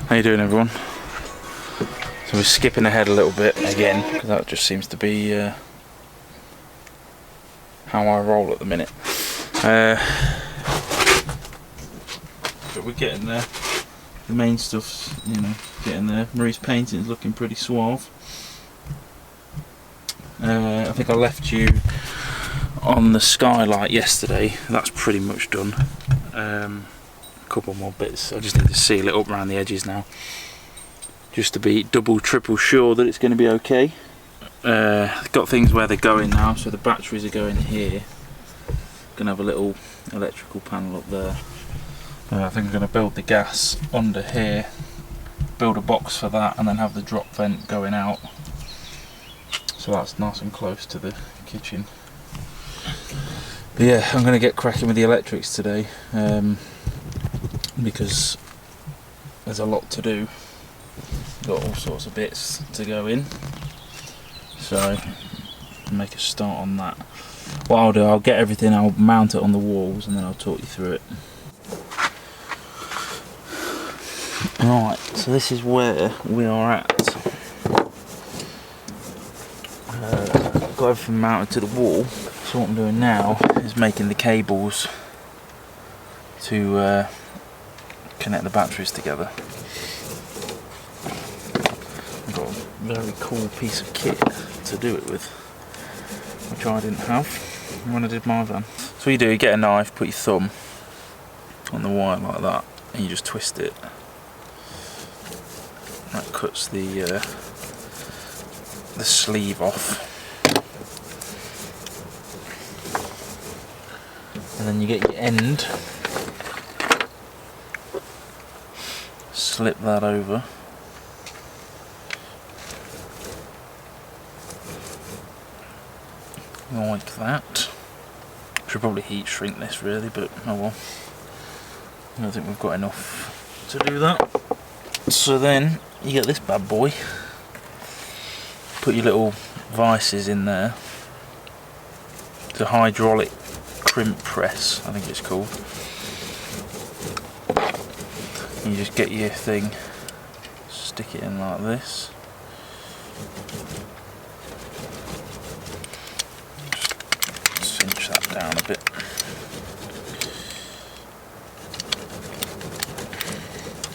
How you doing, everyone? So we're skipping ahead a little bit again, because that just seems to be how I roll at the minute. But we're getting there. The main stuff's, you know, getting there. Marie's painting's looking pretty suave. I think I left you on the skylight yesterday. That's pretty much done. A couple more bits. I just need to seal it up around the edges now, just to be double, triple sure that it's going to be okay. Got things where they're going now, so the batteries are going here. Gonna have a little electrical panel up there. I think I'm going to build the gas under here, build a box for that, and then have the drop vent going out. So that's nice and close to the kitchen. But yeah, I'm going to get cracking with the electrics today, because there's a lot to do. Got all sorts of bits to go in, so I'll make a start on that. What I'll do, I'll get everything, I'll mount it on the walls, and then I'll talk you through it. Right, so this is where we are at. Got everything mounted to the wall, so what I'm doing now is making the cables to connect the batteries together. I've got a very cool piece of kit to do it with, which I didn't have when I did my van. So what you do, you get a knife, put your thumb on the wire like that, and you just twist it. That cuts the sleeve off. And then you get your end, slip that over, like that. Should probably heat shrink this really, but oh well. I don't think we've got enough to do that. So then you get this bad boy, put your little vices in there. It's a hydraulic crimp press, I think it's called. And you just get your thing, stick it in like this. Just cinch that down a bit.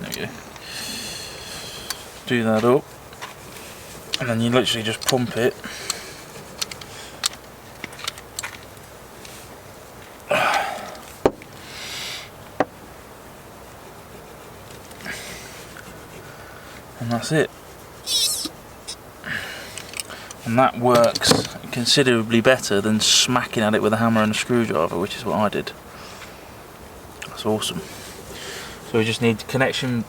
There we go. Do that up, and then you literally just pump it. And that's it. And that works considerably better than smacking at it with a hammer and a screwdriver, which is what I did. That's awesome. So we just need connection,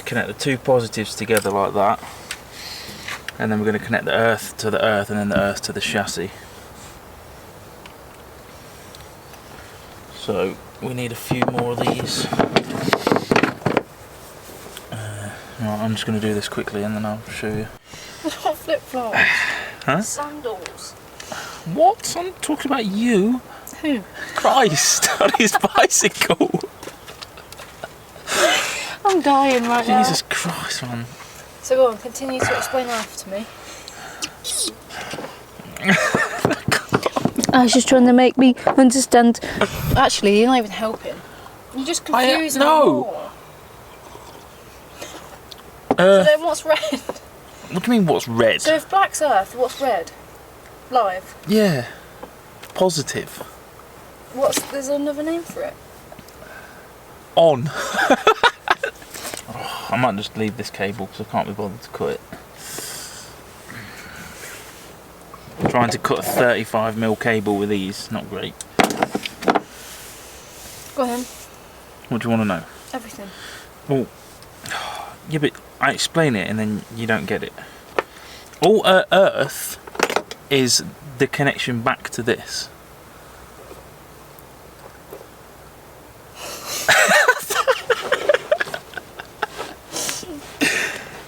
connect the two positives together like that, and then we're going to connect the earth to the earth and then the earth to the chassis. So we need a few more of these. Right, I'm just going to do this quickly and then I'll show you. What about flip-flops? Huh? Sandals. What? I'm talking about you. Who? Christ, on his bicycle. I'm dying right now. Jesus Christ, man. So go on, continue to explain life to me. I was just trying to make me understand. Actually, you're not even helping. You're just confusing me more. So then what's red? What do you mean what's red? So if black's earth, what's red? Live? Yeah. Positive. There's another name for it? On. Oh, I might just leave this cable because I can't be bothered to cut it. Trying to cut a 35mm cable with these, not great. Go ahead. What do you want to know? Everything. Well, yeah, but I explain it and then you don't get it. All Earth is the connection back to this.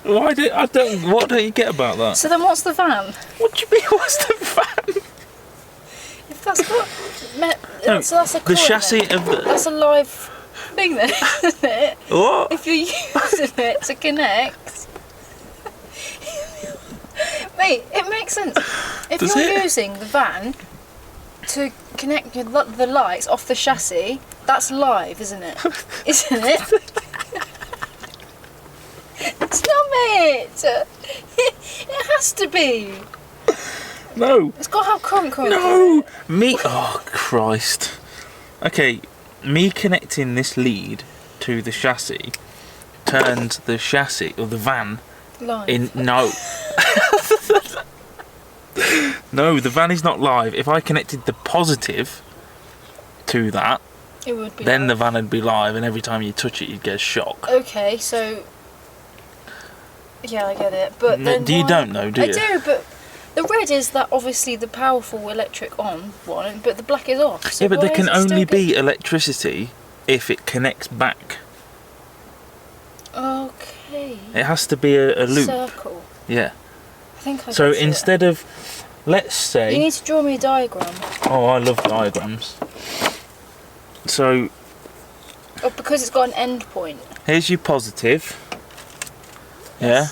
What don't you get about that? So then what's the van? What do you mean, what's the van? If that's what... No, so that's a the chassis of the... That's a live thing then, isn't it? What? If you're using it to connect... Mate, it makes sense. If Does you're it? using the van to connect the lights off the chassis, that's live, isn't it? Isn't it? It's not, mate. It has to be. No. It's got to have current. No. Me. Oh Christ. Okay, me connecting this lead to the chassis turns the chassis or the van Live. in. No. No, the van is not live. If I connected the positive to that, It would be. then live. the van would be live, and every time you touch it, you'd get a shock. Okay, so. Yeah, I get it. But No, then you don't know, do you? I do, but the red is that obviously the powerful electric on one, but the black is off. So Yeah, but why there can is it still only good? be electricity if it connects back. Okay. It has to be a loop. Circle. Yeah. I think I So get it. instead of, let's You say, need to draw me a diagram. oh, I love diagrams. So Oh, because it's got an end point. here's your positive, yeah,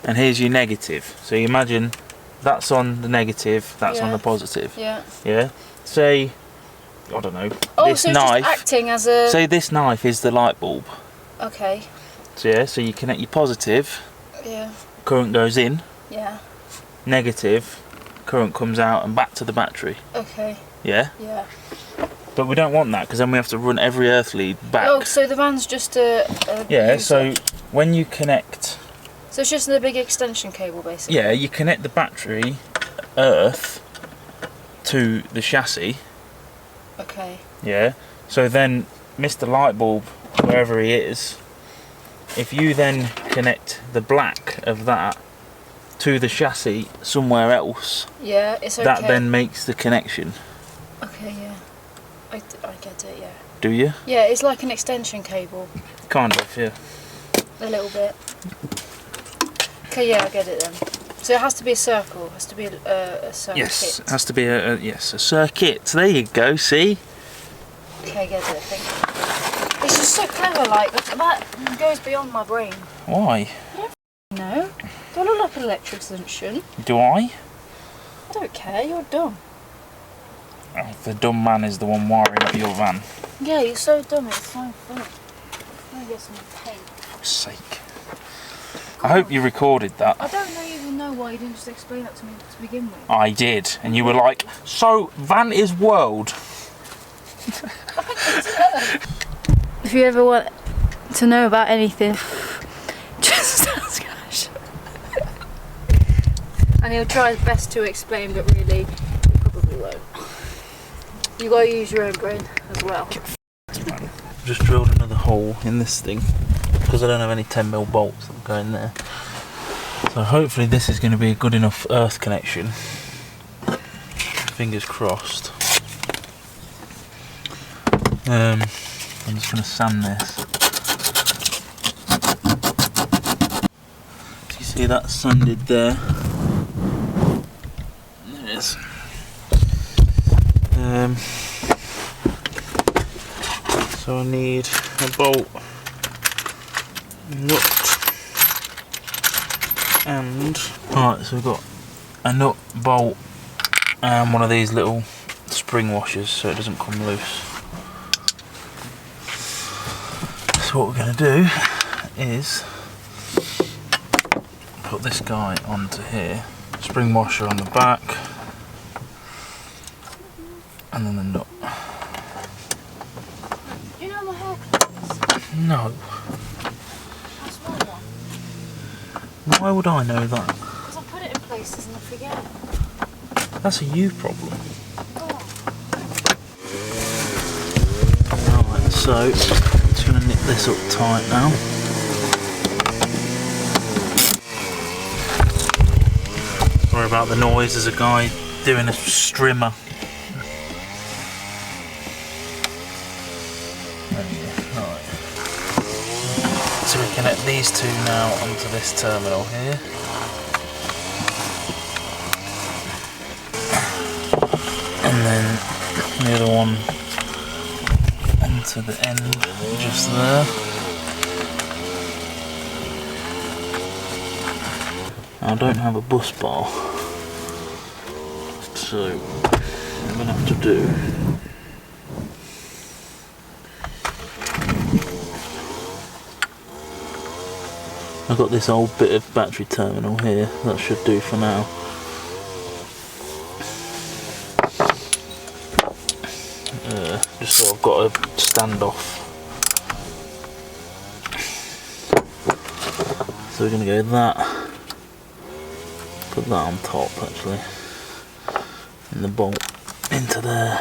and here's your negative. So you imagine that's on the negative, that's on Yeah. the positive, Yeah. yeah. Say, I don't know, Oh, this so it's knife. just acting as a. Say this knife is the light bulb. Okay. So yeah, so you connect your positive, Yeah. current goes in, Yeah. negative, current comes out and back to the battery. Okay. Yeah, Yeah. but we don't want that because then we have to run every earth lead back. Oh, so the van's just a. Yeah, user. so when you connect, So it's just the big extension cable, basically. yeah, you connect the battery earth to the chassis. Okay. Yeah, so then Mr. Lightbulb, wherever he is, if you then connect the black of that to the chassis somewhere else, Yeah, it's okay. that then makes the connection. Okay, yeah. I get it, yeah. Do you? Yeah, it's like an extension cable, Kind of, yeah. a little bit. Okay, yeah, I get it then. So it has to be a circle, it has to be a circuit. Yes, it has to be a circuit. There you go. See? Okay, I get it, thank you. It's just so clever, like, that goes beyond my brain. Why? No? Do I look like an electrician? Do I? I don't care, you're dumb. Oh, the dumb man is the one wiring up your van. Yeah, you're so dumb, it's so funny. I'm gonna get some paint. For fuck's sake. I hope you recorded that. I don't even know why you didn't just explain that to me to begin with. I did, and you were like, so van is world. If you ever want to know about anything, just ask Ash. And he'll try his best to explain, but really, he probably won't. You gotta use your own brain as well. Just drilled another hole in this thing because I don't have any 10mm bolts that go in there. So hopefully this is going to be a good enough earth connection. Fingers crossed. I'm just going to sand this. So you see that sanded there? There it is. So I need a bolt, nut, and alright, so we've got a nut, bolt, and one of these little spring washers so it doesn't come loose. So what we're going to do is put this guy onto here, spring washer on the back, and then the nut. Do you know my hair clippers? No. A small one. Why would I know that? Because I put it in places and I forget. That's a you problem. Oh. Right, so just going to nip this up tight now. Sorry about the noise, there's a guy doing a strimmer. Right. So we connect these two now onto this terminal here. And then the other one onto the end just there. I don't have a bus bar, so I'm going to have to do I've got this old bit of battery terminal here, that should do for now. Just so I've got a standoff. So we're going to go with that, put that on top actually, and the bolt into there.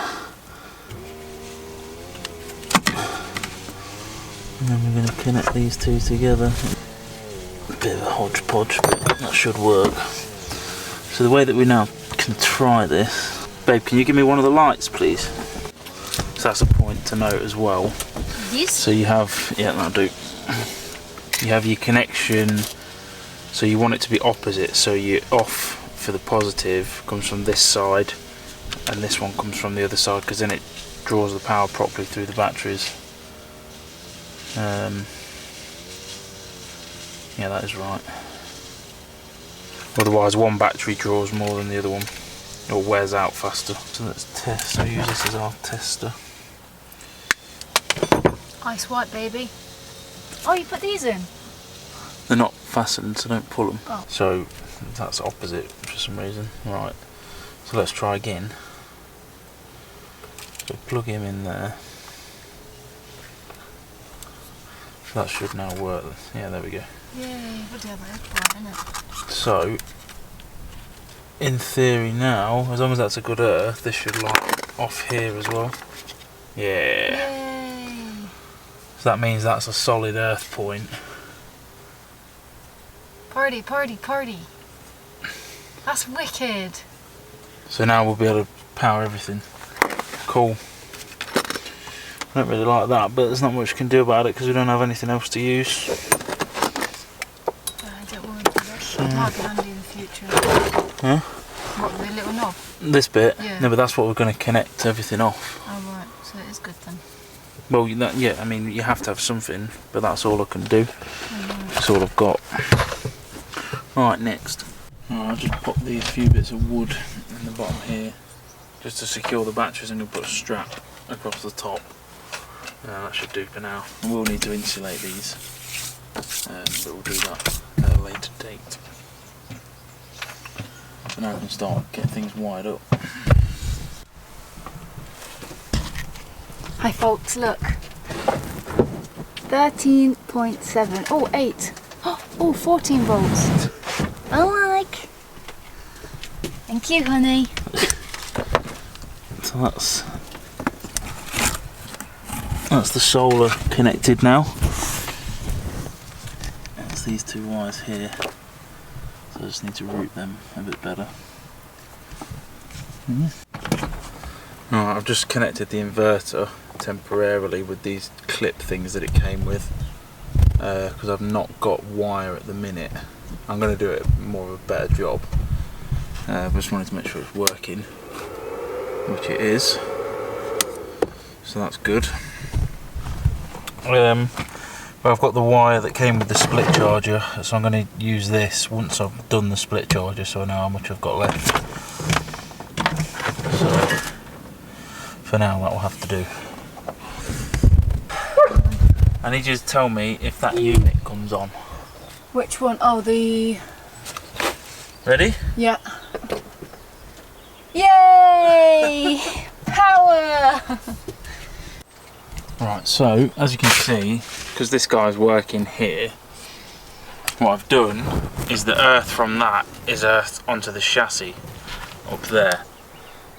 And then we're going to connect these two together. A bit of a hodgepodge, but that should work. So the way that we now can try this, babe, can you give me one of the lights please? So that's a point to note as well. This? So you have, yeah, that'll do. You have your connection, so you want it to be opposite, so your off for the positive comes from this side and this one comes from the other side, because then it draws the power properly through the batteries. Yeah, that is right. Otherwise one battery draws more than the other one, or wears out faster. So let's test, I'll use this as our tester. Ice white, baby. Oh, you put these in? They're not fastened, so don't pull them. Oh. So that's opposite for some reason. Right, so let's try again. So plug him in there. So that should now work. Yeah, there we go. Yay, bloody hell, that is bright, isn't it? So, in theory now, as long as that's a good earth, this should light off here as well. Yeah. Yay! So that means that's a solid earth point. Party, party, party. That's wicked. So now we'll be able to power everything. Cool. I don't really like that, but there's not much we can do about it because we don't have anything else to use. Don't worry about it. It might be handy in the future. Huh? What, the little knob? This bit? Yeah. No, but that's what we're going to connect everything off. Oh right, so it is good then. Well, yeah, I mean, you have to have something, but that's all I can do. That's all I've got. Right, next. I'll just pop a few bits of wood in the bottom here, just to secure the batteries, and we'll put a strap across the top. That should do for now. We'll need to insulate these, but we'll do that at a later date. So now we can start getting things wired up. Hi folks, look. 13.7. Oh, 8. Oh, 14 volts. I like. Thank you, honey. So that's the solar connected now. That's these two wires here. So I just need to route them a bit better. Right, I've just connected the inverter temporarily with these clip things that it came with, because I've not got wire at the minute. I'm going to do it more of a better job. I just wanted to make sure it's working, which it is. So that's good. But I've got the wire that came with the split charger, so I'm going to use this once I've done the split charger, so I know how much I've got left. So for now that will have to do. I need you to tell me if that unit comes on. Which one? Oh, the... Ready? Yeah. Yay! Power! Right, so as you can see, because this guy's working here, what I've done is the earth from that is earthed onto the chassis up there.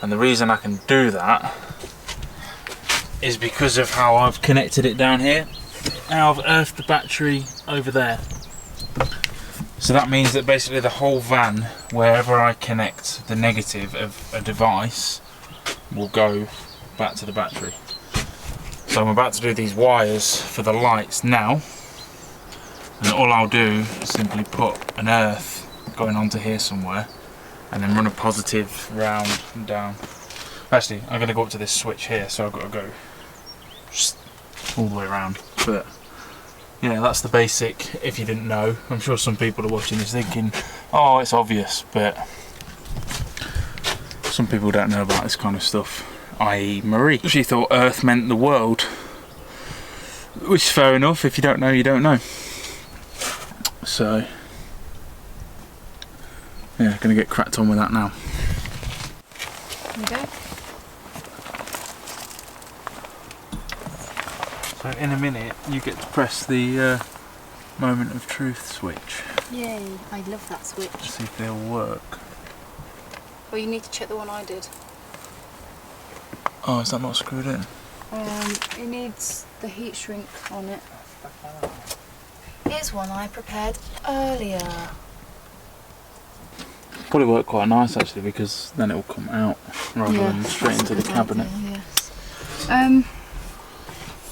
And the reason I can do that is because of how I've connected it down here. Now I've earthed the battery over there. So that means that basically the whole van, wherever I connect the negative of a device, will go back to the battery. So I'm about to do these wires for the lights now, and all I'll do is simply put an earth going onto here somewhere, and then run a positive round and down. Actually, I'm going to go up to this switch here, so I've got to go just all the way around. But yeah, that's the basic, if you didn't know. I'm sure some people are watching this thinking, Oh, it's obvious, but some people don't know about this kind of stuff, i.e. Marie. She thought Earth meant the world, which is fair enough. If you don't know, you don't know. So, yeah, gonna get cracked on with that now. Okay. So in a minute, you get to press the moment of truth switch. Yay, I love that switch. See if they'll work. Well, you need to check the one I did. Oh, is that not screwed in? It needs the heat shrink on it. Here's one I prepared earlier. Probably work quite nice actually, because then it will come out rather than straight into the cabinet. Idea, yes.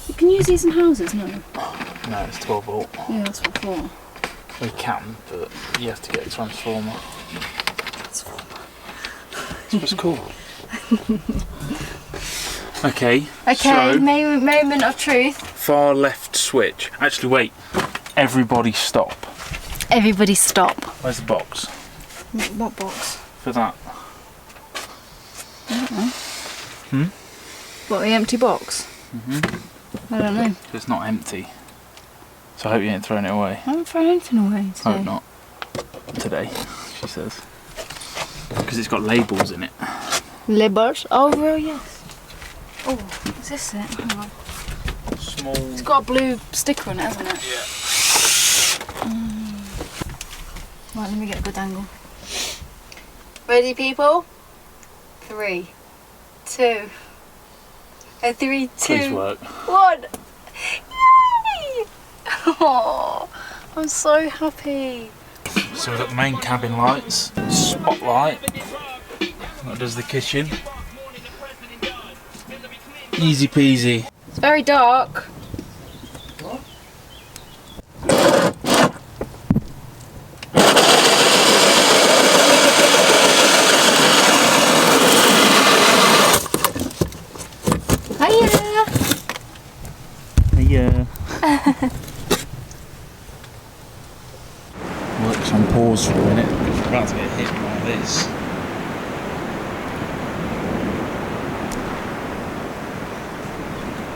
You can use these in houses, no? No, it's 12 volt. Yeah, that's what for. We can, but you have to get a transformer. It's cool. Okay. Okay, so, moment of truth. far left switch. Actually, wait. Everybody stop. Everybody stop. Where's the box? What box? For that. I don't know. Hmm? What, the empty box? I don't know. It's not empty. So I hope you ain't throwing it away. I haven't thrown anything away today. I hope not. Today, she says. Because it's got labels in it. Labels? Oh, well, yes. Oh, is this it? Hang on. Small. It's got a blue sticker on it, hasn't it? Yeah. Right, let me get a good angle. Ready, people? 3, 2, and 3, 2, Please work. 1. Yay! Oh, I'm so happy. So we've got the main cabin lights, spotlight, that does the kitchen. Easy peasy. It's very dark. Hiya! Yeah. Works on pause for a minute because you're about to get hit by this.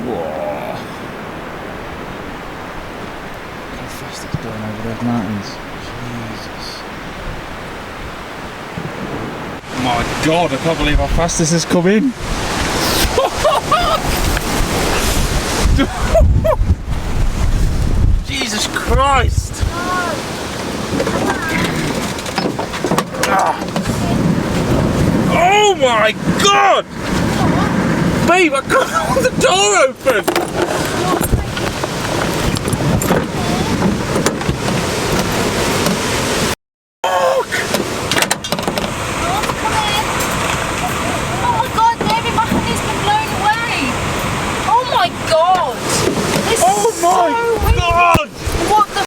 Whoa. Look how fast it's going over those mountains. Jesus. My God, I can't believe how fast this has come in. Jesus Christ! Oh my God! Babe, I can't hold the door open! Fuck! Oh my God, David, my honey's been blown away! Oh my God! This Oh is my so weird. God! What the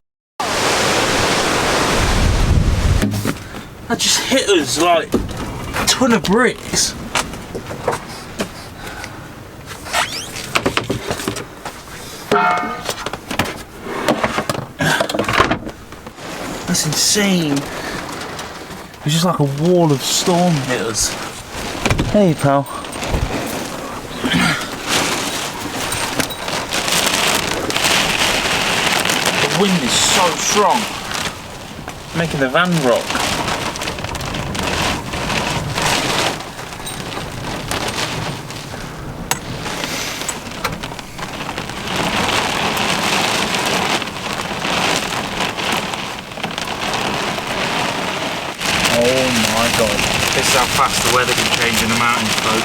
That just hit us like a ton of bricks. That's insane. It's just like a wall of storm hit us. Hey, pal. The wind is so strong, making the van rock. Oh my God. This is how fast the weather can change in the mountains, folks.